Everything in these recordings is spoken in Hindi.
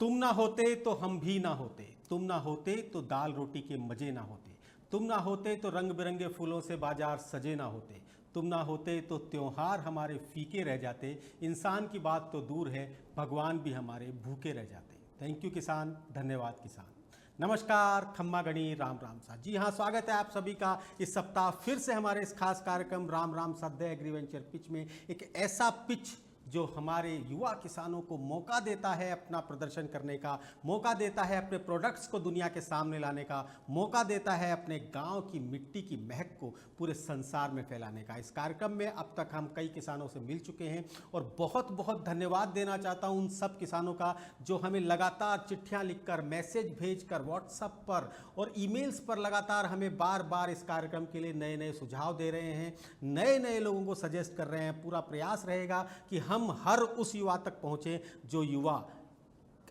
तुम ना होते तो हम भी ना होते, तुम ना होते तो दाल रोटी के मजे ना होते, तुम ना होते तो रंग बिरंगे फूलों से बाजार सजे ना होते, तुम ना होते तो त्योहार हमारे फीके रह जाते, इंसान की बात तो दूर है, भगवान भी हमारे भूखे रह जाते। थैंक यू किसान, धन्यवाद किसान। नमस्कार, खम्मा गणी, राम राम सा। जी हाँ, स्वागत है आप सभी का इस सप्ताह फिर से हमारे इस खास कार्यक्रम राम राम सद्य एग्रीवेंचर पिच में। एक ऐसा पिच जो हमारे युवा किसानों को मौका देता है अपना प्रदर्शन करने का, मौका देता है अपने प्रोडक्ट्स को दुनिया के सामने लाने का, मौका देता है अपने गांव की मिट्टी की महक को पूरे संसार में फैलाने का। इस कार्यक्रम में अब तक हम कई किसानों से मिल चुके हैं और बहुत बहुत धन्यवाद देना चाहता हूं उन सब किसानों का जो हमें लगातार चिट्ठियां लिखकर, मैसेज भेजकर, व्हाट्सएप पर और ईमेल्स पर लगातार हमें बार बार इस कार्यक्रम के लिए नए नए सुझाव दे रहे हैं, नए नए लोगों को सजेस्ट कर रहे हैं। पूरा प्रयास रहेगा कि हम हर उस युवा तक पहुंचे जो युवा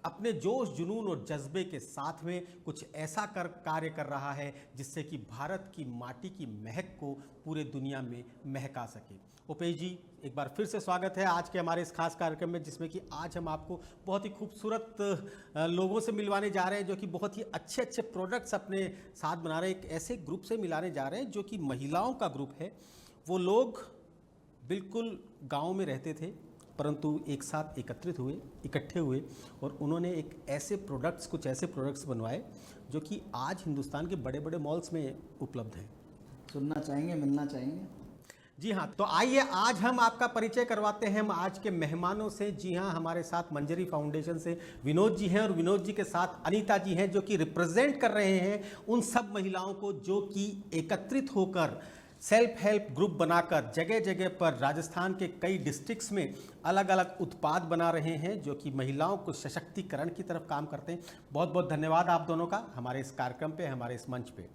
अपने जोश, जुनून और जज्बे के साथ में कुछ ऐसा कार्य कर रहा है जिससे कि भारत की माटी की महक को पूरे दुनिया में महका सके। उपेश जी, एक बार फिर से स्वागत है आज के हमारे इस खास कार्यक्रम में, जिसमें कि आज हम आपको बहुत ही खूबसूरत लोगों से मिलवाने जा रहे हैं जो कि बहुत ही अच्छे अच्छे प्रोडक्ट्स अपने साथ बना रहे हैं। एक ऐसे ग्रुप से मिलाने जा रहे हैं जो कि महिलाओं का ग्रुप है। वो लोग बिल्कुल गाँव में रहते थे परंतु एक साथ इकट्ठे हुए और उन्होंने एक कुछ ऐसे प्रोडक्ट्स बनवाए जो कि आज हिंदुस्तान के बड़े बड़े मॉल्स में उपलब्ध हैं। सुनना चाहेंगे, मिलना चाहेंगे। जी हाँ, तो आइए आज हम आपका परिचय करवाते हैं हम आज के मेहमानों से। जी हाँ, हमारे साथ मंजरी फाउंडेशन से विनोद जी हैं और विनोद जी के साथ अनीता जी हैं जो कि रिप्रेजेंट कर रहे हैं उन सब महिलाओं को जो कि एकत्रित होकर सेल्फ हेल्प ग्रुप बनाकर जगह जगह पर राजस्थान के कई डिस्ट्रिक्ट्स में अलग अलग उत्पाद बना रहे हैं जो कि महिलाओं को सशक्तिकरण की तरफ काम करते हैं। बहुत बहुत धन्यवाद आप दोनों का हमारे इस कार्यक्रम पे, हमारे इस मंच पे।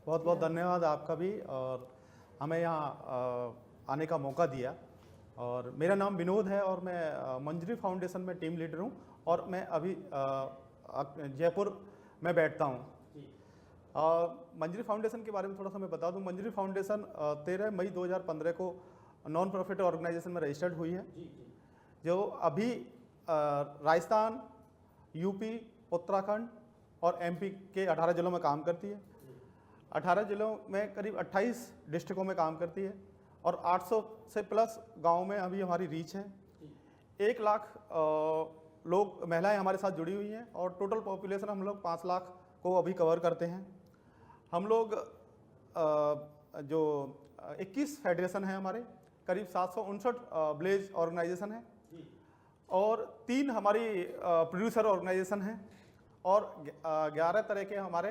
बहुत बहुत धन्यवाद आपका भी, और हमें यहाँ आने का मौका दिया। और मेरा नाम विनोद है और मैं मंजरी फाउंडेशन में टीम लीडर हूँ और मैं अभी जयपुर में बैठता हूँ। मंजरी फाउंडेशन के बारे में थोड़ा सा मैं बता दूं। मंजरी फाउंडेशन 13 मई 2015 को नॉन प्रॉफिट ऑर्गेनाइजेशन में रजिस्टर्ड हुई है, जो अभी राजस्थान, यूपी, उत्तराखंड और एमपी के 18 जिलों में काम करती है। 18 जिलों में करीब 28 डिस्ट्रिक्टों में काम करती है और 800 से प्लस गाँव में अभी हमारी रीच है। 1 लाख लोग, महिलाएं हमारे साथ जुड़ी हुई हैं और टोटल पॉपुलेशन हम लोग 5 लाख को अभी कवर करते हैं। हम लोग जो 21 फेडरेशन हैं हमारे, करीब 759 विलेज ऑर्गेनाइजेशन हैं और 3 हमारी प्रोड्यूसर ऑर्गेनाइजेशन हैं और 11 तरह के हमारे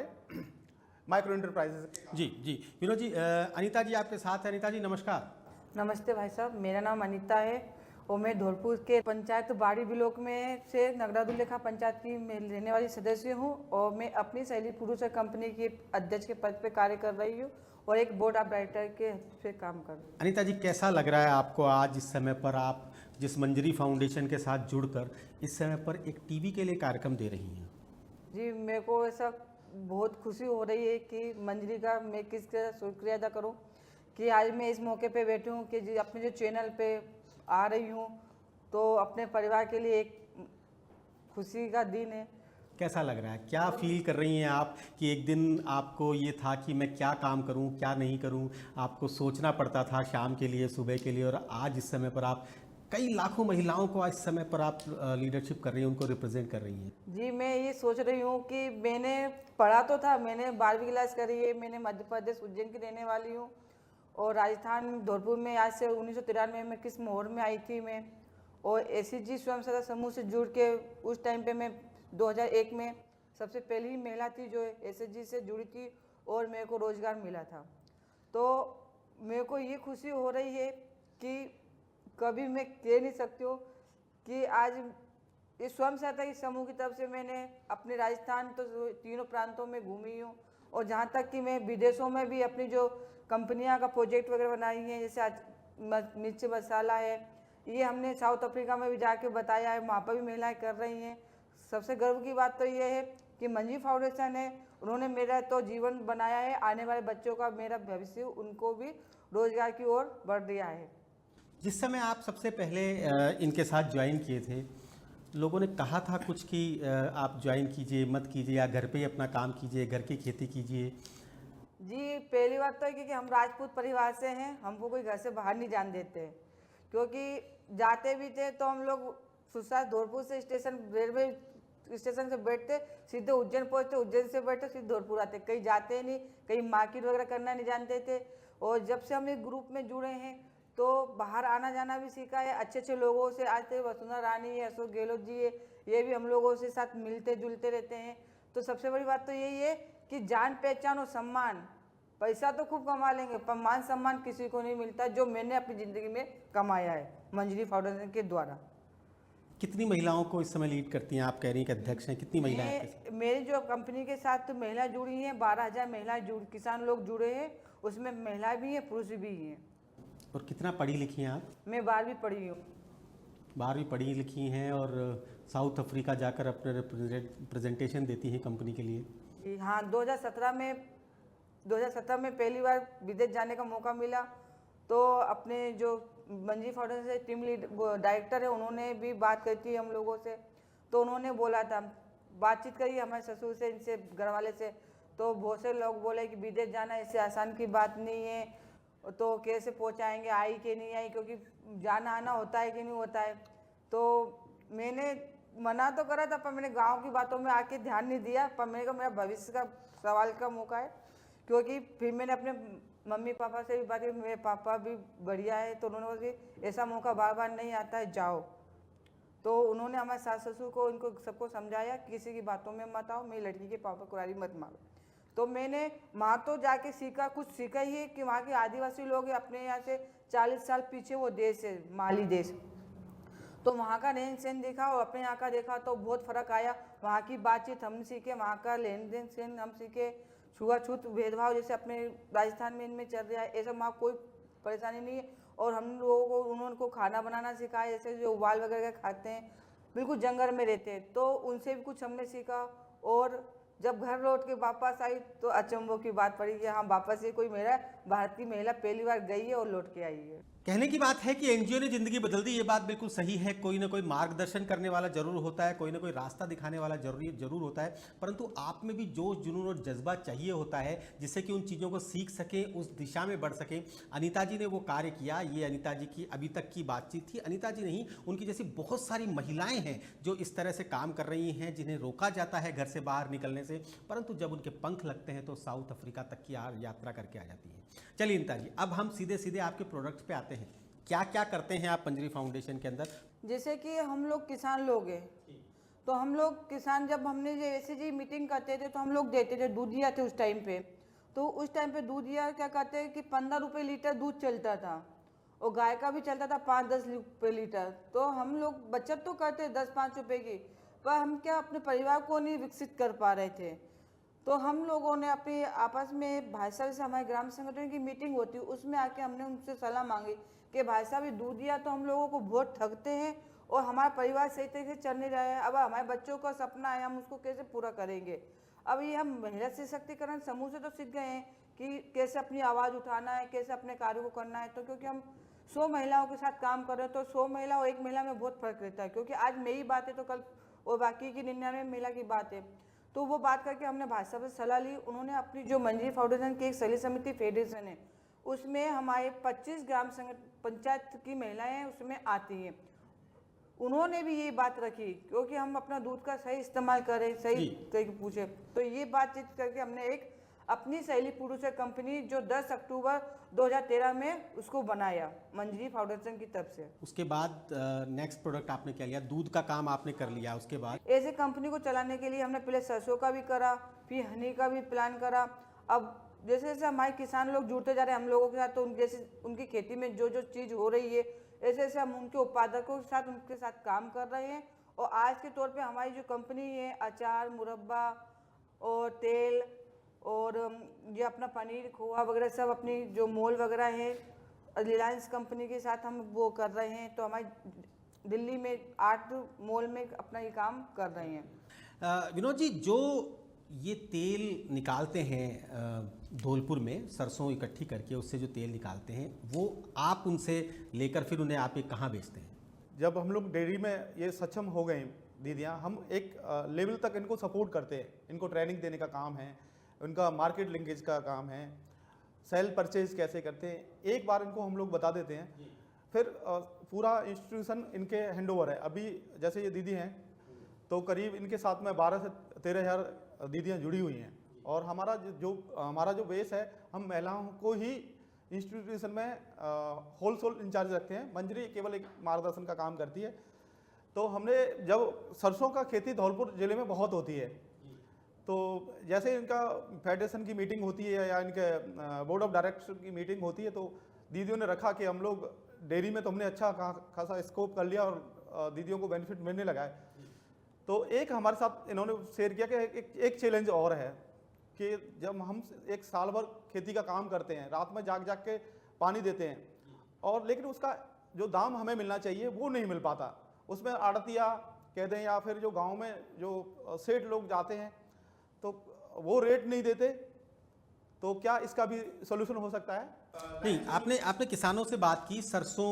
माइक्रो एंटरप्राइजेस। जी जी विनोद जी, अनीता जी आपके साथ है। अनीता जी नमस्कार। नमस्ते भाई साहब, मेरा नाम अनीता है और मैं धौलपुर के पंचायत बाड़ी ब्लॉक में से नगरादुल्लेखा पंचायत की में रहने वाली सदस्य हूं और मैं अपनी सहेली पुरुष कंपनी के अध्यक्ष के पद पे कार्य कर रही हूं और एक बोर्ड ऑफ डायरेक्टर के पे काम कर रही हूं। अनीता जी, कैसा लग रहा है आपको आज इस समय पर आप जिस मंजरी फाउंडेशन के साथ जुड़कर इस समय पर एक टीवी के लिए कार्यक्रम दे रही हैं? जी, मेरे को ऐसा बहुत खुशी हो रही है कि मंजरी का मैं किसका शुक्रिया अदा करूँ कि आज मैं इस मौके पर बैठी हूँ कि अपने जो चैनल पे आ रही हूँ, तो अपने परिवार के लिए एक खुशी का दिन है। कैसा लग रहा है, क्या फील कर रही हैं आप कि एक दिन आपको ये था कि मैं क्या काम करूं, क्या नहीं करूं, आपको सोचना पड़ता था शाम के लिए, सुबह के लिए, और आज इस समय पर आप कई लाखों महिलाओं को आज समय पर आप लीडरशिप कर रही हैं, उनको रिप्रेजेंट कर रही हैं? जी, मैं ये सोच रही हूँ कि मैंने पढ़ा तो था, मैंने 12वीं क्लास करी है, मैंने मध्य प्रदेश उज्जैन की रहने वाली हूँ और राजस्थान धौलपुर में आज से 1993 में किस मोहर में आई थी मैं, और एसएचजी स्वयं सहायता समूह से जुड़ के उस टाइम पे मैं 2001 में सबसे पहली ही महिला थी जो एसएचजी से जुड़ी थी और मेरे को रोज़गार मिला था। तो मेरे को ये खुशी हो रही है कि कभी मैं कह नहीं सकती हूँ कि आज इस स्वयं सहायता समूह की तरफ से मैंने अपने राजस्थान तो तीनों प्रांतों में घूमी हूँ और जहाँ तक कि मैं विदेशों में भी अपनी जो कंपनियां का प्रोजेक्ट वगैरह बनाई हैं, जैसे आज मिर्च मसाला है, ये हमने साउथ अफ्रीका में भी जाके बताया है, वहाँ पर भी महिलाएं कर रही हैं। सबसे गर्व की बात तो ये है कि मंजरी फाउंडेशन है, उन्होंने मेरा तो जीवन बनाया है, आने वाले बच्चों का मेरा भविष्य उनको भी रोजगार की ओर बढ़ दिया है। जिस समय आप सबसे पहले इनके साथ ज्वाइन किए थे लोगों ने कहा था कुछ कि आप ज्वाइन कीजिए, मत कीजिए, या घर पे ही अपना काम कीजिए, घर की खेती कीजिए। जी, पहली बात तो है कि हम राजपूत परिवार से हैं, हमको कोई घर से बाहर नहीं जाने देते, क्योंकि जाते भी थे तो हम लोग सुसार धौलपुर से स्टेशन, रेलवे स्टेशन से बैठते सीधे उज्जैन पहुंचते, उज्जैन से बैठते सीधे धौलपुर आते, कहीं जाते नहीं, कहीं मार्केट वगैरह करना नहीं जानते थे। और जब से हम एक ग्रुप में जुड़े हैं तो बाहर आना जाना भी सीखा है, अच्छे अच्छे लोगों से, आज तक वसुंधरा रानी है, अशोक गहलोत जी है, ये भी हम लोगों से साथ मिलते जुलते रहते हैं। तो सबसे बड़ी बात तो यही है कि जान पहचान और सम्मान, पैसा तो खूब कमा लेंगे पर मान सम्मान किसी को नहीं मिलता, जो मैंने अपनी ज़िंदगी में कमाया है मंजरी फाउंडेशन के द्वारा। कितनी महिलाओं को इस समय लीड करती हैं? आप कह रही हैं कि अध्यक्ष हैं, कितनी महिलाएं हैं आपके साथ? मेरी जो कंपनी के साथ तो महिला जुड़ी हैं, 12,000 महिलाएं किसान लोग जुड़े हैं, उसमें महिला भी हैं पुरुष भी हैं। और कितना पढ़ी लिखी हैं आप? मैं 12वीं पढ़ी हूँ। 12वीं पढ़ी लिखी हैं और साउथ अफ्रीका जाकर अपने प्रेजेंटेशन देती हैं कंपनी के लिए। जी हाँ, 2017 में पहली बार विदेश जाने का मौका मिला, तो अपने जो मंजरी फाउंडेशन से टीम लीड डायरेक्टर है, उन्होंने भी बात करी थी हम लोगों से, तो उन्होंने बोला था, बातचीत करी हमारे ससुर से, इनसे घर वाले से, तो बहुत से लोग बोले कि विदेश जाना ऐसे आसान की बात नहीं है, तो कैसे पहुंचाएंगे, आई कि नहीं आई, क्योंकि जाना आना होता है कि नहीं होता है। तो मैंने मना तो करा था, पर मैंने गांव की बातों में आके ध्यान नहीं दिया, पर मेरे को मेरा भविष्य का सवाल का मौका है, क्योंकि फिर मैंने अपने मम्मी पापा से भी बात की, मेरे पापा भी बढ़िया है, तो उन्होंने बोला कि ऐसा मौका बार बार नहीं आता है, जाओ। तो उन्होंने हमारे सास ससुर को, इनको सबको समझाया, किसी की बातों में मत आओ, मेरी लड़की के पापा कुरारी मत मारो। तो मैंने वहाँ तो जाके सीखा, कुछ सीखा ही है कि वहाँ के आदिवासी लोग अपने यहाँ से 40 साल पीछे वो देश है, माली देश, तो वहाँ का रहन सहन देखा और अपने यहाँ का देखा तो बहुत फ़र्क आया। वहाँ की बातचीत हम सीखे, वहाँ का लेन देन सहन हम सीखे, छुआछूत भेदभाव जैसे अपने राजस्थान में इनमें चल रहा है, ऐसा वहाँ कोई परेशानी नहीं है। और हम लोगों को उन्होंने को खाना बनाना सिखाया, जैसे जो उबाल वगैरह खाते हैं, बिल्कुल जंगल में रहते हैं, तो उनसे भी कुछ हमने सीखा। और जब घर लौट के वापस आई तो अचंभों की बात पड़ी कि हाँ, वापस ये कोई मेरा भारत की महिला पहली बार गई है और लौट के आई है। कहने की बात है कि एनजीओ ने जिंदगी बदल दी, ये बात बिल्कुल सही है। कोई ना कोई मार्गदर्शन करने वाला जरूर होता है, कोई ना कोई रास्ता दिखाने वाला जरूर होता है, परंतु आप में भी जोश जुनून और जज्बा चाहिए होता है, जिससे कि उन चीज़ों को सीख सकें, उस दिशा में बढ़ सकें। अनीता जी ने वो कार्य किया। ये अनीता जी की अभी तक की बातचीत थी। अनीता जी नहीं, उनकी जैसी बहुत सारी महिलाएं हैं जो इस तरह से काम कर रही हैं, जिन्हें रोका जाता है घर से बाहर निकलने से, परंतु जब उनके पंख लगते हैं तो साउथ अफ्रीका तक की यात्रा करके आ जाती हैं। चलिए अनीता जी, अब हम सीधे सीधे आपके प्रोडक्ट्स पे आते हैं। क्या क्या करते हैं आप मंजरी फाउंडेशन के अंदर? जैसे कि हम लोग किसान लोग हैं, तो हम लोग किसान, जब हमने जैसे जी मीटिंग करते थे तो हम लोग देते थे, दूधिया थे उस टाइम पे, तो उस टाइम पे दूधिया क्या कहते हैं कि 15 रुपये लीटर दूध चलता था, और गाय का भी चलता था 5-10 रुपये लीटर। तो हम लोग बचत तो करते 10-5 रुपये की, पर हम क्या अपने परिवार को नहीं विकसित कर पा रहे थे। तो हम लोगों ने अपने आपस में भाई साहब से, हमारे ग्राम संगठन की मीटिंग होती, उसमें आके हमने उनसे सलाह मांगी कि भाई साहब ये दूध दिया तो हम लोगों को बहुत ठगते हैं और हमारा परिवार सही तरीके से चल नहीं रहा है। अब हमारे बच्चों का सपना है, हम उसको कैसे पूरा करेंगे। अब ये हम महिला सशक्तिकरण समूह से तो सीख गए हैं कि कैसे अपनी आवाज़ उठाना है, कैसे अपने कार्यों को करना है। तो क्योंकि हम 100 महिलाओं के साथ काम कर रहे हैं, तो 100 महिला और 1 महिला में बहुत फर्क रहता है, क्योंकि आज मेरी बात है तो कल और बाकी की 99 महिला की बात है। तो वो बात करके हमने भाई साहब से सलाह ली। उन्होंने अपनी जो मंजरी फाउंडेशन की एक सली समिति फेडरेशन है, उसमें हमारे 25 ग्राम पंचायत की महिलाएं हैं, उसमें आती हैं। उन्होंने भी ये बात रखी, क्योंकि हम अपना दूध का सही इस्तेमाल करें, सही तरीके पूछे, तो ये बातचीत करके हमने एक अपनी सहेली पुरुष कंपनी जो 10 अक्टूबर 2013 में उसको बनाया मंजरी फाउंडेशन की तरफ से। उसके बाद नेक्स्ट प्रोडक्ट आपने क्या लिया? दूध का काम आपने कर लिया। उसके बाद ऐसे कंपनी को चलाने के लिए हमने पहले सरसों का भी करा, फिर हनी का भी प्लान करा। अब जैसे जैसे हमारे किसान लोग जुड़ते जा रहे हैं हम लोगों के साथ, तो जैसे उनकी खेती में जो जो चीज़ हो रही है, ऐसे ऐसे हम उनके उत्पादकों के साथ उनके साथ काम कर रहे हैं। और आज के तौर पे हमारी जो कंपनी है, अचार, मुरब्बा और तेल और ये अपना पनीर, खोआ वगैरह सब अपनी जो मॉल वगैरह है रिलायंस कंपनी के साथ हम वो कर रहे हैं। तो हमारी दिल्ली में 8 मॉल में अपना ये काम कर रहे हैं। विनोद जी, जो ये तेल निकालते हैं धौलपुर में, सरसों इकट्ठी करके उससे जो तेल निकालते हैं, वो आप उनसे लेकर फिर उन्हें आप कहाँ बेचते हैं? जब हम लोग डेयरी में ये सक्षम हो गए दीदियाँ, हम एक लेवल तक इनको सपोर्ट करते हैं। इनको ट्रेनिंग देने का काम है, उनका मार्केट लिंकेज का काम है, सेल परचेज कैसे करते हैं, एक बार इनको हम लोग बता देते हैं, फिर पूरा इंस्टीट्यूशन इनके हैंडओवर है। अभी जैसे ये दीदी हैं तो करीब इनके साथ में 12 से 13,000 दीदियाँ जुड़ी हुई हैं, और हमारा जो बेस है, हम महिलाओं को ही इंस्टीट्यूशन में होलसेल इंचार्ज रखते हैं। मंजरी केवल एक मार्गदर्शन का काम करती है। तो हमने जब सरसों का खेती धौलपुर ज़िले में बहुत होती है, तो जैसे इनका फेडरेशन की मीटिंग होती है या इनके बोर्ड ऑफ डायरेक्टर की मीटिंग होती है, तो दीदियों ने रखा कि हम लोग डेयरी में तो हमने अच्छा खासा स्कोप कर लिया और दीदियों को बेनिफिट मिलने लगा है। तो एक हमारे साथ इन्होंने शेयर किया कि एक चैलेंज और है कि जब हम एक साल भर खेती का काम करते हैं, रात में जाग के पानी देते हैं, और लेकिन उसका जो दाम हमें मिलना चाहिए वो नहीं मिल पाता। उसमें आड़तिया कह दें या फिर जो गांव में जो सेठ लोग जाते हैं तो वो रेट नहीं देते। तो क्या इसका भी सोल्यूशन हो सकता है? नहीं, आपने किसानों से बात की सरसों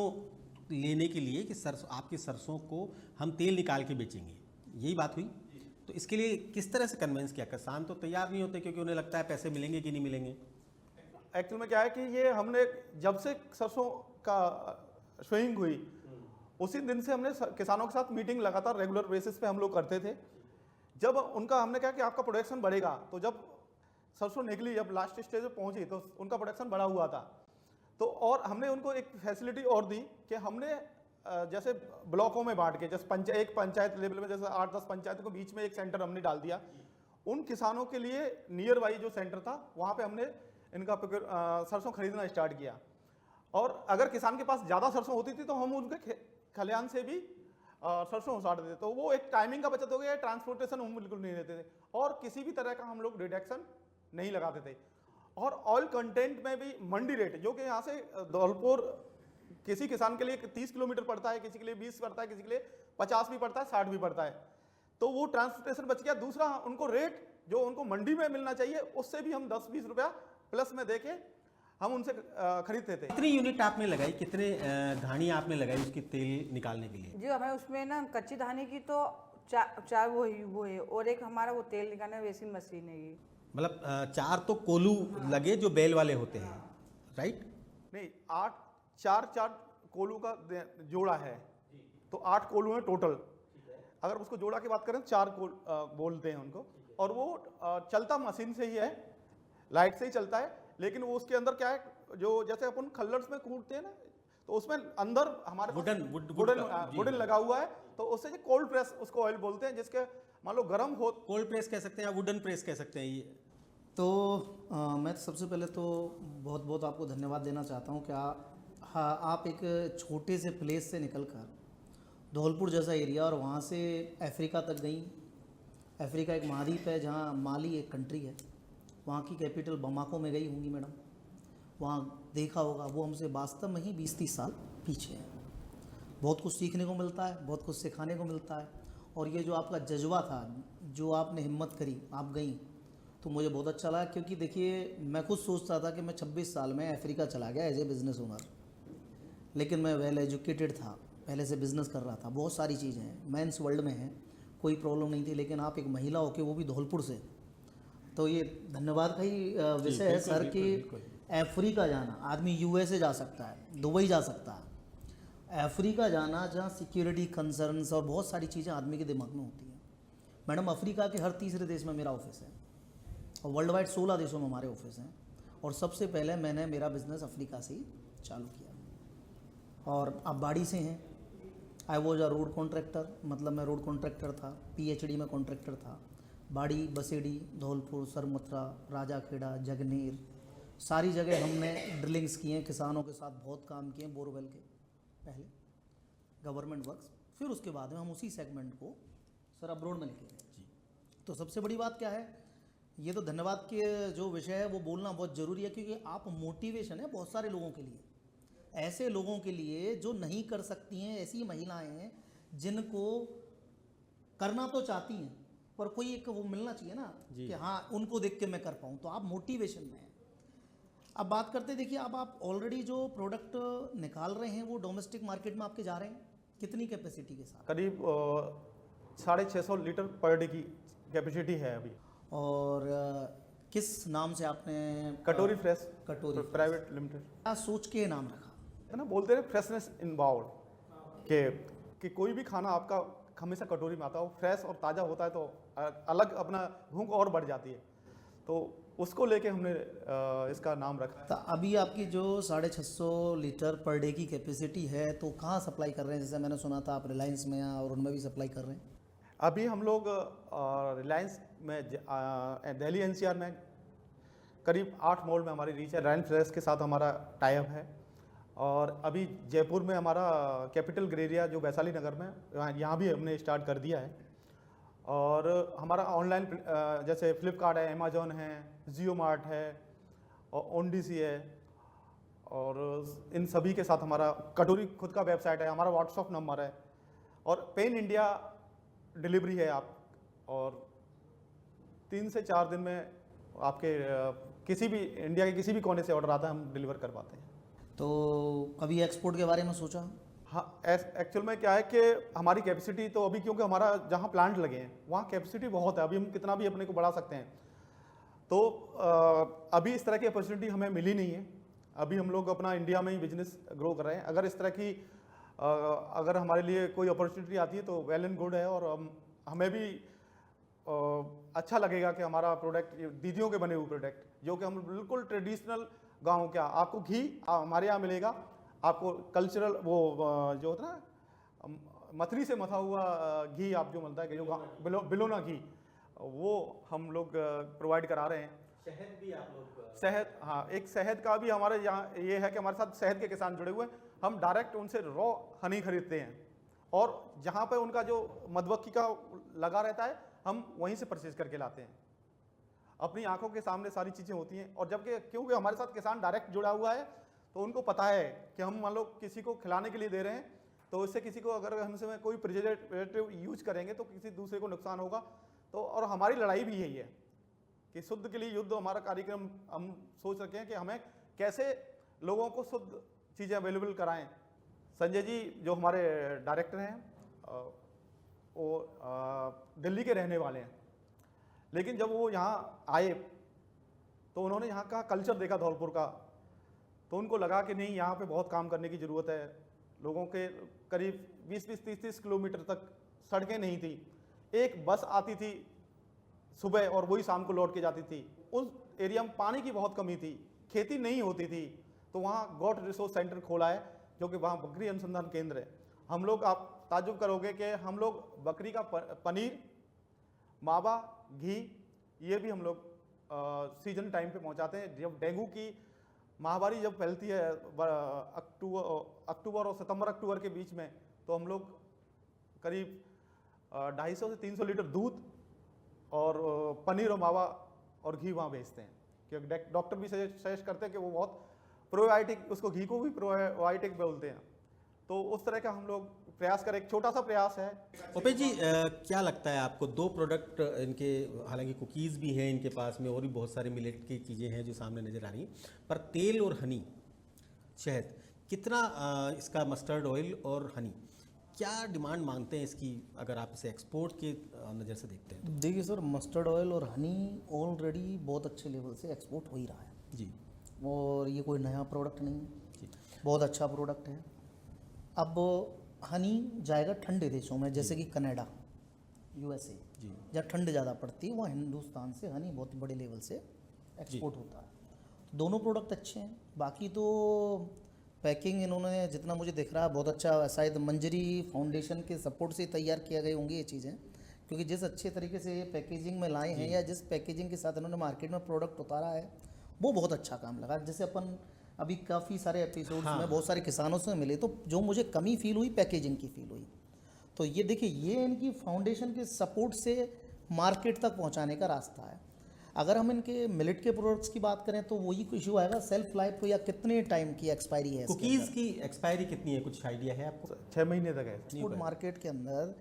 लेने के लिए कि आपकी सरसों को हम तेल निकाल के बेचेंगे, यही बात हुई। तो इसके लिए किस तरह से कन्विंस किया? किसान तो तैयार नहीं होते क्योंकि उन्हें लगता है पैसे मिलेंगे कि नहीं मिलेंगे। एक्चुअल में क्या है कि ये हमने जब से सरसों का स्विंग हुई उसी दिन से हमने किसानों के साथ मीटिंग लगातार रेगुलर बेसिस पे हम लोग करते थे। जब उनका हमने कहा कि आपका प्रोडक्शन बढ़ेगा, तो जब सरसों निकली, जब लास्ट स्टेज पे पहुंची, तो उनका प्रोडक्शन बढ़ा हुआ था। तो और हमने उनको एक फैसिलिटी और दी कि हमने जैसे ब्लॉकों में बांट के, जैसे एक पंचायत लेवल में जैसे 8-10 पंचायतों के बीच में एक सेंटर हमने डाल दिया। उन किसानों के लिए नियर बाई जो सेंटर था वहाँ पे हमने इनका सरसों खरीदना स्टार्ट किया। और अगर किसान के पास ज़्यादा सरसों होती थी तो हम उनके खलिहान से भी सरसों उसाड़ देते। तो वो एक टाइमिंग का बचत हो गया, ट्रांसपोर्टेशन हम बिल्कुल नहीं देते थे, और किसी भी तरह का हम लोग डिडक्शन नहीं लगाते थे। और ऑयल कंटेंट में भी मंडी रेट, जो कि यहाँ से धौलपुर किसी किसान के लिए 30 किलोमीटर पड़ता है, किसी के लिए 20 पड़ता है, किसी के लिए 50 भी पड़ता है, 60 भी पड़ता है, तो वो ट्रांसपोर्टेशन बच गया। दूसरा, उनको रेट जो उनको मंडी में मिलना चाहिए उससे भी हम 10-20 रुपया प्लस में देके हम उनसे खरीदते थे। कितनी यूनिट आपने लगाई, कितने घानी आपने लगाई उसकी तेल निकालने के लिए? जी, हमें उसमें ना कच्ची धानी की तो चार वो है, और एक हमारा वो तेल निकालने वैसी मशीन है ये। मतलब 4 तो कोलू लगे जो बैल वाले होते हैं, राइट? नहीं, 4 कोलू का जोड़ा है, तो 8 कोलू है टोटल। अगर उसको जोड़ा की बात करें 4 बोलते हैं उनको, और वो चलता मशीन से ही है, लाइट से ही चलता है। लेकिन वो उसके अंदर क्या है, जो जैसे अपन खल्लर्स में कूटते हैं ना, तो उसमें अंदर हमारे वुडन लगा हुआ है, तो उससे कोल्ड प्रेस उसको ऑयल बोलते हैं, जिसके मान लो गर्म हो, कोल्ड प्रेस कह सकते हैं या वुडन प्रेस कह सकते हैं ये। तो मैं सबसे पहले तो बहुत बहुत आपको धन्यवाद देना चाहता हूँ कि आप एक छोटे से प्लेस से निकलकर धौलपुर जैसा एरिया और वहाँ से अफ्रीका तक गई। अफ्रीका एक महाद्वीप है जहाँ माली एक कंट्री है, वहाँ की कैपिटल बमाको में गई होंगी मैडम, वहाँ देखा होगा। वो हमसे वास्तव में ही 20-30 साल पीछे है। बहुत कुछ सीखने को मिलता है, बहुत कुछ सिखाने को मिलता है। और ये जो आपका जज्बा था, जो आपने हिम्मत करी, आप गई, तो मुझे बहुत अच्छा लगा। क्योंकि देखिए, मैं खुद सोचता था कि मैं 26 साल में अफ्रीका चला गया एज ए बिज़नेस ओनर, लेकिन मैं वेल एजुकेटेड था, पहले से बिज़नेस कर रहा था, बहुत सारी चीज़ें हैं, मेंस वर्ल्ड में हैं, कोई प्रॉब्लम नहीं थी। लेकिन आप एक महिला होकर, वो भी धौलपुर से, तो ये धन्यवाद का ही विषय है सर कि अफ्रीका जाना, आदमी यूएसए जा सकता है, दुबई जा सकता है, अफ्रीका जाना जहाँ सिक्योरिटी कंसर्न्स और बहुत सारी चीज़ें आदमी के दिमाग में होती हैं। मैडम, अफ्रीका के हर तीसरे देश में मेरा ऑफिस है, और वर्ल्ड वाइड 16 देशों में हमारे ऑफिस हैं। और सबसे पहले मैंने मेरा बिज़नेस अफ्रीका से ही चालू किया। और आप बाड़ी से हैं, I was a road contractor, मतलब मैं रोड कॉन्ट्रैक्टर था, PhD में कॉन्ट्रैक्टर था। बाड़ी, बसेड़ी, धौलपुर, सरमथरा, राजाखेड़ा, जगनेर, सारी जगह हमने ड्रिलिंग्स किए हैं, किसानों के साथ बहुत काम किए, बोरवेल के पहले गवर्नमेंट वर्क्स, फिर उसके बाद में हम उसी सेगमेंट को सर अब्रोड में लेके गए। तो सबसे बड़ी बात क्या है, ये तो धन्यवाद के जो विषय है वो बोलना बहुत ज़रूरी है, क्योंकि आप मोटिवेशन है बहुत सारे लोगों के लिए, ऐसे लोगों के लिए जो नहीं कर सकती हैं, ऐसी महिलाएं हैं जिनको करना तो चाहती हैं पर कोई एक वो मिलना चाहिए ना कि हाँ उनको देख के मैं कर पाऊँ, तो आप मोटिवेशन में हैं। अब बात करते, देखिए अब आप ऑलरेडी जो प्रोडक्ट निकाल रहे हैं वो डोमेस्टिक मार्केट में आपके जा रहे हैं, कितनी कैपेसिटी के साथ? करीब 650 लीटर पर डे की कैपेसिटी है अभी। और किस नाम से आपने कटोरी फ्रेश कटोरी प्राइवेट लिमिटेड। क्या सोच के नाम रखा? है ना, बोलते हैं फ्रेशनेस इनवॉल्व कि कोई भी खाना आपका हमेशा कटोरी में आता हो, फ्रेश और ताज़ा होता है तो अलग अपना भूख और बढ़ जाती है, तो उसको लेके हमने इसका नाम रखा। तो अभी आपकी जो 650 लीटर पर डे की कैपेसिटी है तो कहाँ सप्लाई कर रहे हैं? जैसे मैंने सुना था आप रिलायंस में और उनमें भी सप्लाई कर रहे हैं। अभी हम लोग रिलायंस में दिल्ली एनसीआर में करीब 8 मॉल में हमारी रीच है। रैन फ्रेश के साथ हमारा टाई अप है। और अभी जयपुर में हमारा कैपिटल ग्रेरिया जो वैशाली नगर में, यहाँ भी हमने स्टार्ट कर दिया है। और हमारा ऑनलाइन जैसे फ्लिपकार्ट है, अमेजोन है, जियो मार्ट है और ओनडीसी है, और इन सभी के साथ हमारा कटोरी खुद का वेबसाइट है, हमारा व्हाट्सअप नंबर है और पेन इंडिया डिलीवरी है आप, और 3 से 4 दिन में आपके किसी भी इंडिया के किसी भी कोने से ऑर्डर आता है हम डिलीवर कर पाते हैं। तो कभी एक्सपोर्ट के बारे में सोचा? हाँ, एक्चुअल में क्या है कि हमारी कैपेसिटी तो अभी, क्योंकि हमारा जहाँ प्लांट लगे हैं वहाँ कैपेसिटी बहुत है, अभी हम कितना भी अपने को बढ़ा सकते हैं, तो अभी इस तरह की अपॉर्चुनिटी हमें मिली नहीं है। अभी हम लोग अपना इंडिया में ही बिजनेस ग्रो कर रहे हैं। अगर इस तरह की अगर हमारे लिए कोई अपॉर्चुनिटी आती है तो वेल एंड गुड है, और हमें भी अच्छा लगेगा कि हमारा प्रोडक्ट, दीदियों के बने हुए प्रोडक्ट जो कि हम बिल्कुल ट्रेडिशनल गाँव क्या, आपको घी हमारे यहाँ मिलेगा, आपको कल्चरल वो जो होता है ना मथरी से मथा हुआ घी आप जो मिलता है कि जो बिलोना घी, वो हम लोग प्रोवाइड करा रहे हैं। शहद भी आप लोग? शहद, हाँ, एक शहद का भी हमारे यहाँ ये है कि हमारे साथ शहद के किसान जुड़े हुए हैं। हम डायरेक्ट उनसे रॉ हनी खरीदते हैं, और जहाँ पे उनका जो मधुमक्खी का लगा रहता है हम वहीं से परचेज करके लाते हैं। अपनी आंखों के सामने सारी चीज़ें होती हैं, और जबकि क्योंकि हमारे साथ किसान डायरेक्ट जुड़ा हुआ है तो उनको पता है कि हम मान लो किसी को खिलाने के लिए दे रहे हैं, तो इससे किसी को अगर हमसे कोई प्रिजर्वेटिव यूज करेंगे तो किसी दूसरे को नुकसान होगा। तो और हमारी लड़ाई भी यही है कि शुद्ध के लिए युद्ध। हमारा कार्यक्रम हम सोच रखे हैं कि हमें कैसे लोगों को शुद्ध चीज़ें अवेलेबल कराएं। संजय जी जो हमारे डायरेक्टर हैं वो दिल्ली के रहने वाले हैं, लेकिन जब वो यहाँ आए तो उन्होंने यहाँ का कल्चर देखा धौलपुर का, तो उनको लगा कि नहीं, यहाँ पे बहुत काम करने की ज़रूरत है। लोगों के करीब 20-20, 30-30 किलोमीटर तक सड़कें नहीं थी, एक बस आती थी सुबह और वही शाम को लौट के जाती थी। उस एरिया में पानी की बहुत कमी थी, खेती नहीं होती थी, तो वहाँ गॉड रिसोर्स सेंटर खोला है जो कि वहाँ बकरी अनुसंधान केंद्र है। हम लोग, आप ताज्जुब करोगे कि हम लोग बकरी का पनीर, मावा, घी, ये भी हम लोग सीजन टाइम पे पहुँचाते हैं। जब डेंगू की महामारी जब फैलती है अक्टूबर और सितंबर-अक्टूबर के बीच में, तो हम लोग करीब 250 से 300 लीटर दूध और पनीर और मावा और घी वहाँ भेजते हैं, क्योंकि डॉक्टर भी सजेस्ट करते हैं कि वो बहुत प्रोबायोटिक, उसको घी को भी प्रोबायोटिक बोलते हैं। तो उस तरह का हम लोग प्रयास करें, एक छोटा सा प्रयास है। ओपे जी, क्या लगता है आपको? 2 प्रोडक्ट इनके, हालांकि कुकीज़ भी हैं इनके पास में और भी बहुत सारी मिलेट की चीज़ें हैं जो सामने नज़र आ रही हैं, पर तेल और हनी, शहद, कितना इसका मस्टर्ड ऑयल और हनी, क्या डिमांड मांगते हैं इसकी, अगर आप इसे एक्सपोर्ट के नज़र से देखते हैं तो? देखिए सर, मस्टर्ड ऑयल और हनी ऑलरेडी बहुत अच्छे लेवल से एक्सपोर्ट हो ही रहा है जी, और ये कोई नया प्रोडक्ट नहीं है, जी, बहुत अच्छा प्रोडक्ट है। अब हनी जाएगा ठंडे देशों में, जैसे कि कनाडा, यूएसए, जी, जहाँ ठंड ज़्यादा पड़ती है, वहाँ हिंदुस्तान से हनी बहुत बड़े लेवल से एक्सपोर्ट होता है। तो दोनों प्रोडक्ट अच्छे हैं। बाकी तो पैकिंग इन्होंने, जितना मुझे दिख रहा है, बहुत अच्छा, शायद मंजरी फाउंडेशन के सपोर्ट से तैयार किया गए होंगे ये चीज़ें, क्योंकि जिस अच्छे तरीके से ये पैकेजिंग में लाए हैं या जिस पैकेजिंग के साथ इन्होंने मार्केट में प्रोडक्ट उतारा है, वो बहुत अच्छा काम लगा। जैसे अपन अभी काफ़ी सारे एपिसोड्स में बहुत सारे किसानों से मिले, तो जो मुझे कमी फील हुई, पैकेजिंग की फील हुई। तो ये देखिए, ये इनकी फाउंडेशन के सपोर्ट से मार्केट तक पहुंचाने का रास्ता है। अगर हम इनके मिलेट के प्रोडक्ट्स की बात करें तो वही इशू आएगा, सेल्फ लाइफ या कितने टाइम की एक्सपायरी है। कुकीज़ की एक्सपायरी कितनी है, कुछ आइडिया है आपको? 6 महीने तक है। फूड मार्केट के अंदर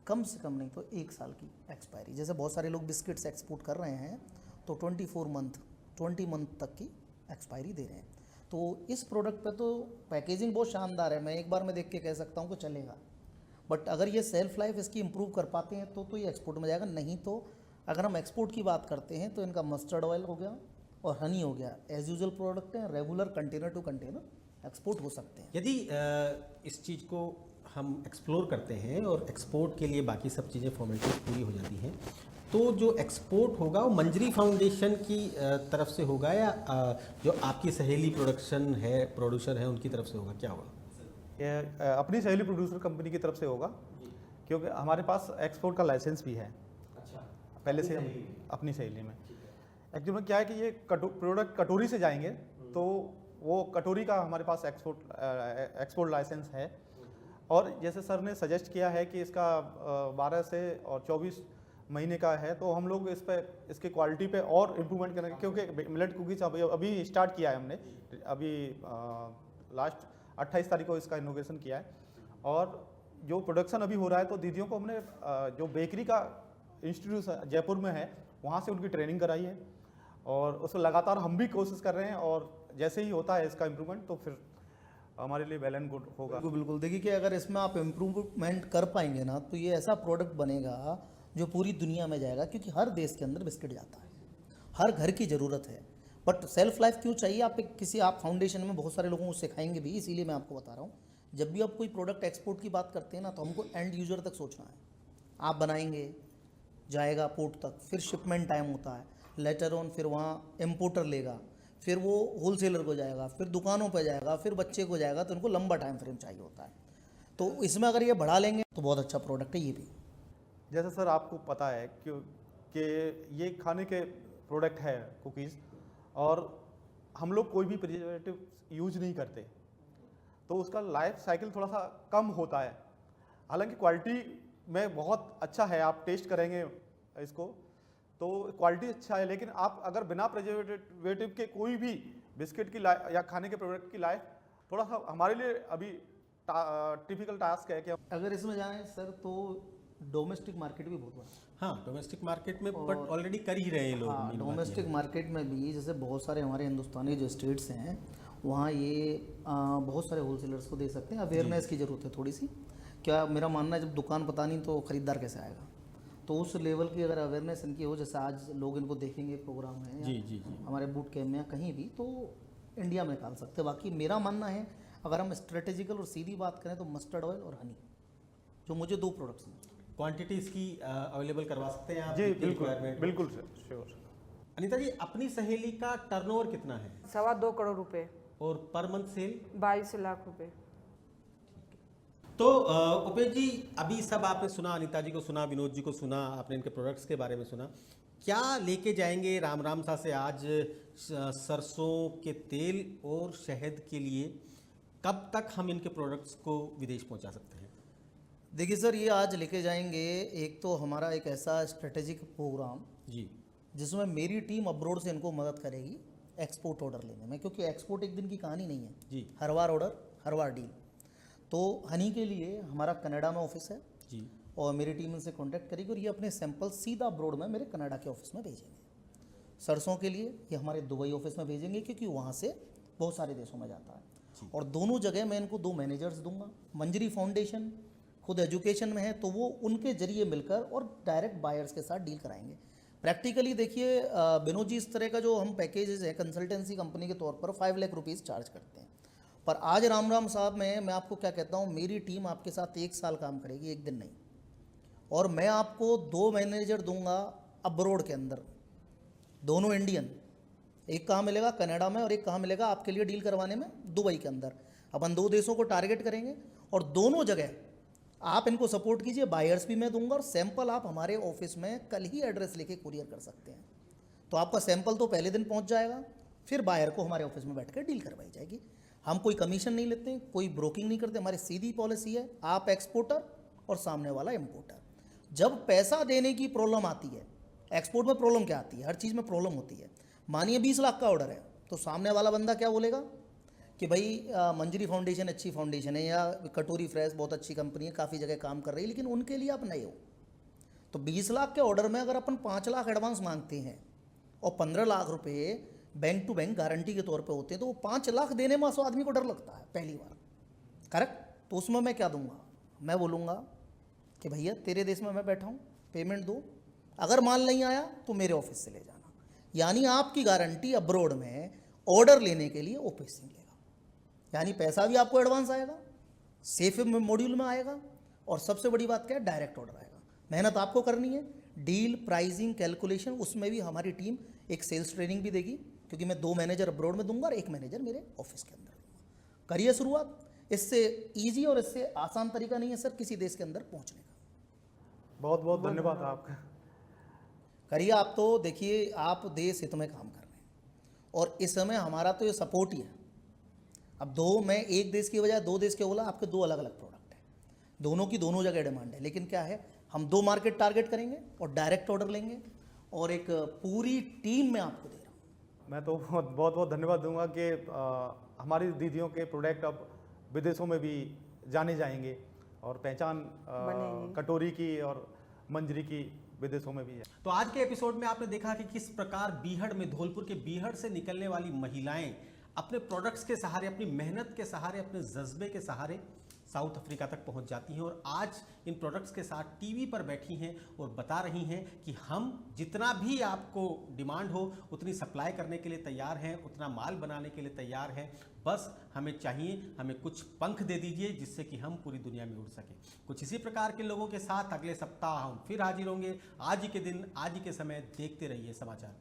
कम से कम नहीं तो 1 साल की एक्सपायरी। जैसे बहुत सारे लोग बिस्किट्स एक्सपोर्ट कर रहे हैं तो 20 मंथ तक की एक्सपायरी दे रहे हैं। तो इस प्रोडक्ट पे तो पैकेजिंग बहुत शानदार है, मैं एक बार में देख के कह सकता हूँ कि चलेगा। बट अगर ये सेल्फ लाइफ इसकी इम्प्रूव कर पाते हैं तो ये एक्सपोर्ट में जाएगा। नहीं तो अगर हम एक्सपोर्ट की बात करते हैं तो इनका मस्टर्ड ऑयल हो गया और हनी हो गया, एज यूजुअल प्रोडक्ट है, regular container to container export हो सकते हैं। यदि इस चीज़ को हम एक्सप्लोर करते हैं और एक्सपोर्ट के लिए बाकी सब चीज़ें फॉर्मेलिटीज पूरी हो जाती हैं, तो जो एक्सपोर्ट होगा वो मंजरी फाउंडेशन की तरफ से होगा या जो आपकी सहेली प्रोड्यूसर है उनकी तरफ से होगा, क्या होगा? ये अपनी सहेली प्रोड्यूसर कंपनी की तरफ से होगा, क्योंकि हमारे पास एक्सपोर्ट का लाइसेंस भी है। अच्छा, पहले से हम अपनी सहेली में एक्चुअली में क्या है कि ये प्रोडक्ट कटोरी से जाएंगे तो वो कटोरी का हमारे पास एक्सपोर्ट लाइसेंस है। और जैसे सर ने सजेस्ट किया है कि इसका 12 से और 24 महीने का है, तो हम लोग इस पे इसकी क्वालिटी पे और इम्प्रूवमेंट करेंगे, क्योंकि मिलेट कुकीज अभी स्टार्ट किया है हमने, अभी लास्ट 28 तारीख को इसका इनोवेशन किया है। और जो प्रोडक्शन अभी हो रहा है तो दीदियों को हमने जो बेकरी का इंस्टीट्यूट जयपुर में है वहाँ से उनकी ट्रेनिंग कराई है, और उसको लगातार हम भी कोशिश कर रहे हैं। और जैसे ही होता है इसका इम्प्रूवमेंट तो फिर हमारे लिए वेल एंड गुड होगा। बिल्कुल बिल्कुल, देखिए कि अगर इसमें आप इम्प्रूवमेंट कर पाएंगे ना तो ये ऐसा प्रोडक्ट बनेगा जो पूरी दुनिया में जाएगा, क्योंकि हर देश के अंदर बिस्किट जाता है, हर घर की ज़रूरत है। बट सेल्फ लाइफ क्यों चाहिए? आप फाउंडेशन में बहुत सारे लोगों को सिखाएंगे भी, इसीलिए मैं आपको बता रहा हूँ। जब भी आप कोई प्रोडक्ट एक्सपोर्ट की बात करते हैं ना, तो हमको एंड यूजर तक सोचना है। आप बनाएंगे, जाएगा पोर्ट तक, फिर शिपमेंट टाइम होता है, लेटर ऑन फिर वहाँ इम्पोर्टर लेगा, फिर वो होलसेलर को जाएगा, फिर दुकानों पर जाएगा, फिर बच्चे को जाएगा, तो उनको लंबा टाइम फ्रेम चाहिए होता है। तो इसमें अगर ये बढ़ा लेंगे तो बहुत अच्छा प्रोडक्ट है ये भी। जैसे सर आपको पता है कि ये खाने के प्रोडक्ट है कुकीज़, और हम लोग कोई भी प्रिजर्वेटिव यूज नहीं करते, तो उसका लाइफ साइकिल थोड़ा सा कम होता है। हालांकि क्वालिटी में बहुत अच्छा है, आप टेस्ट करेंगे इसको तो क्वालिटी अच्छा है, लेकिन आप अगर बिना प्रिजर्वेटिव के कोई भी बिस्किट की या खाने के प्रोडक्ट की लाइफ थोड़ा सा हमारे लिए अभी टिपिकल टास्क है कि अगर इसमें जाएं सर तो डोमेस्टिक मार्केट भी बहुत बड़ा है। हाँ, डोमेस्टिक मार्केट में बट ऑलरेडी कर ही रहे हैं लोग। हाँ, डोमेस्टिक मार्केट में भी जैसे बहुत सारे हमारे हिंदुस्तानी जो स्टेट्स हैं वहाँ ये बहुत सारे होलसेलर्स को दे सकते हैं। अवेयरनेस की ज़रूरत है थोड़ी सी। क्या मेरा मानना है, जब दुकान पता नहीं तो ख़रीदार कैसे आएगा? तो उस लेवल की अगर अवेयरनेस इनकी हो, जैसे आज लोग इनको देखेंगे प्रोग्राम में जी हमारे बूट कैम्प में या कहीं भी, तो इंडिया में निकाल सकते हैं। बाकी मेरा मानना है अगर हम स्ट्रेटेजिकल और सीधी बात करें तो मस्टर्ड ऑयल और हनी, जो मुझे 2 प्रोडक्ट्स हैं। क्वांटिटी इसकी अवेलेबल करवा सकते हैं आप? जी जितनी बिल्कुल requirement हो। बिल्कुल सर, श्योर। अनीता जी, अपनी सहेली का टर्नओवर कितना है 2.25 करोड़ रुपए, और पर मंथ सेल? 22 लाख रुपए। तो उपेश जी, अभी सब आपने सुना, अनीता जी को सुना, विनोद जी को सुना, आपने इनके प्रोडक्ट्स के बारे में सुना। क्या लेके जाएंगे राम सा से आज सरसों के तेल और शहद के लिए? कब तक हम इनके प्रोडक्ट्स को विदेश पहुंचा सकते हैं? देखिए सर, ये आज लेके जाएंगे, एक तो हमारा एक ऐसा स्ट्रेटेजिक प्रोग्राम जी, जिसमें मेरी टीम अब्रोड से इनको मदद करेगी एक्सपोर्ट ऑर्डर लेने में, क्योंकि एक्सपोर्ट एक दिन की कहानी नहीं है जी, हर बार ऑर्डर, हर बार डील। तो हनी के लिए हमारा कनाडा में ऑफिस है जी, और मेरी टीम इनसे कांटेक्ट करेगी और ये अपने सैंपल सीधा अब्रोड में मेरे कनाडा के ऑफिस में भेजेंगे। सरसों के लिए ये हमारे दुबई ऑफिस में भेजेंगे, क्योंकि वहाँ से बहुत सारे देशों में जाता है। और दोनों जगह मैं इनको 2 मैनेजर्स दूंगा। मंजरी फाउंडेशन खुद एजुकेशन में है, तो वो उनके जरिए मिलकर और डायरेक्ट बायर्स के साथ डील कराएंगे। प्रैक्टिकली देखिए विनोद जी, इस तरह का जो हम पैकेजेस है कंसल्टेंसी कंपनी के तौर पर 5 लाख रुपीज़ चार्ज करते हैं। पर आज राम साहब में मैं आपको क्या कहता हूँ, मेरी टीम आपके साथ 1 साल काम करेगी, 1 दिन नहीं। और मैं आपको 2 मैनेजर दूंगा अब्रोड के अंदर, दोनों इंडियन। एक कहाँ मिलेगा कनाडा में और एक कहाँ मिलेगा आपके लिए डील करवाने में दुबई के अंदर। अपन 2 देशों को टारगेट करेंगे और दोनों जगह आप इनको सपोर्ट कीजिए। बायर्स भी मैं दूंगा और सैंपल आप हमारे ऑफिस में कल ही एड्रेस लेके कुरियर कर सकते हैं। तो आपका सैंपल तो पहले दिन पहुंच जाएगा, फिर बायर को हमारे ऑफिस में बैठ कर डील करवाई जाएगी। हम कोई कमीशन नहीं लेते, कोई ब्रोकिंग नहीं करते, हमारी सीधी पॉलिसी है, आप एक्सपोर्टर और सामने वाला इम्पोर्टर। जब पैसा देने की प्रॉब्लम आती है, एक्सपोर्ट में प्रॉब्लम क्या आती है, हर चीज़ में प्रॉब्लम होती है। मानिए 20 लाख का ऑर्डर है, तो सामने वाला बंदा क्या बोलेगा कि भाई मंजरी फाउंडेशन अच्छी फाउंडेशन है, या कटोरी फ्रेश बहुत अच्छी कंपनी है, काफ़ी जगह काम कर रही है, लेकिन उनके लिए आप नए हो। तो 20 लाख के ऑर्डर में अगर अपन 5 लाख एडवांस मांगते हैं और 15 लाख रुपए बैंक टू बैंक गारंटी के तौर पे होते हैं, तो वो 5 लाख देने में उस आदमी को डर लगता है पहली बार, करेक्ट? तो उसमें मैं क्या दूंगा, मैं बोलूँगा कि भैया तेरे देश में मैं बैठा हूँ, पेमेंट दो, अगर माल नहीं आया तो मेरे ऑफिस से ले जाना। यानी आपकी गारंटी अब्रोड में ऑर्डर लेने के लिए ऑफिस से लेगा, यानी पैसा भी आपको एडवांस आएगा, सेफ मॉड्यूल में आएगा, और सबसे बड़ी बात क्या है, डायरेक्ट ऑर्डर आएगा। मेहनत आपको करनी है, डील प्राइसिंग कैलकुलेशन, उसमें भी हमारी टीम एक सेल्स ट्रेनिंग भी देगी, क्योंकि मैं 2 मैनेजर अब्रोड में दूंगा और 1 मैनेजर मेरे ऑफिस के अंदर दूंगा। करिए शुरुआत, इससे ईजी और इससे आसान तरीका नहीं है सर किसी देश के अंदर पहुंचने का। बहुत बहुत धन्यवाद आपका। करिए, आप तो देखिए आप देश हित में काम कर रहे हैं, और इस समय हमारा तो ये सपोर्ट ही है। अब मैं एक देश की बजाय 2 देश के बोला, आपके 2 अलग अलग प्रोडक्ट हैं, दोनों की दोनों जगह डिमांड है, लेकिन क्या है, हम 2 मार्केट टारगेट करेंगे और डायरेक्ट ऑर्डर लेंगे, और एक पूरी टीम में आपको दे रहा हूँ। मैं तो बहुत बहुत धन्यवाद दूंगा कि हमारी दीदियों के प्रोडक्ट अब विदेशों में भी जाने जाएंगे, और पहचान बनेगी। कटोरी की और मंजरी की विदेशों में भी है। तो आज के एपिसोड में आपने देखा कि किस प्रकार बीहड़ में, धौलपुर के बीहड़ से निकलने वाली महिलाएं अपने प्रोडक्ट्स के सहारे, अपनी मेहनत के सहारे, अपने जज्बे के सहारे साउथ अफ्रीका तक पहुंच जाती हैं, और आज इन प्रोडक्ट्स के साथ टीवी पर बैठी हैं और बता रही हैं कि हम जितना भी आपको डिमांड हो उतनी सप्लाई करने के लिए तैयार हैं, उतना माल बनाने के लिए तैयार हैं, बस हमें चाहिए, हमें कुछ पंख दे दीजिए जिससे कि हम पूरी दुनिया में उड़ सकें। कुछ इसी प्रकार के लोगों के साथ अगले सप्ताह हम फिर हाजिर होंगे। आज ही के दिन, आज ही के समय देखते रहिए समाचार।